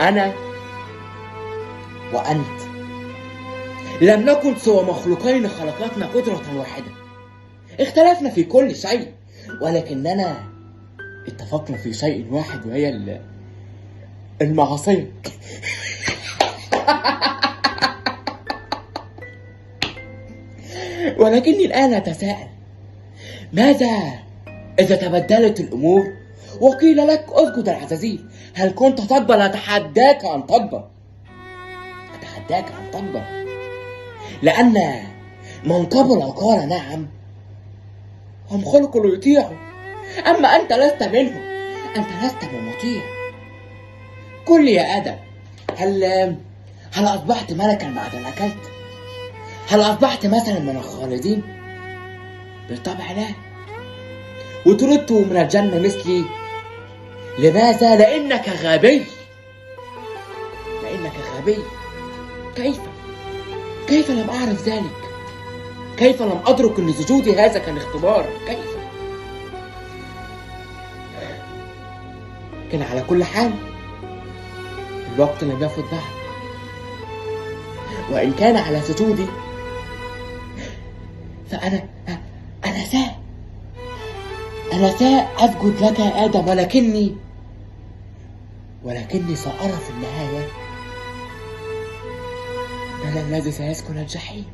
أنا وأنت لم نكن سوى مخلوقين خلقتنا قدرة واحدة، اختلفنا في كل شيء ولكننا اتفقنا في شيء واحد وهي المعصية. ولكني الآن أتساءل، ماذا إذا تبدلت الأمور وقيل لك اسجد العزازيل؟ هل كنت تقبل؟ أتحداك أن تقبل، لأن من قبل قال نعم هم خلقوا ليطيعوا، أما أنت لست منهم، أنت لست بمطيع. قل لي يا آدم، هل أصبحت ملكا بعد أن أكلت؟ هل أصبحت مثلا من الخالدين؟ بالطبع لا. وطردت من الجنة مثلي، لماذا؟ لأنك غبي. كيف لم أعرف ذلك؟ كيف لم أدرك أن سجودي هذا كان اختبار؟ كيف؟ كان على كل حال الوقت لم يفت بعد، وإن كان على سجودي فأنا سأسجد لك يا آدم، ولكني سأرى في النهاية من الذي سيسكن الجحيم.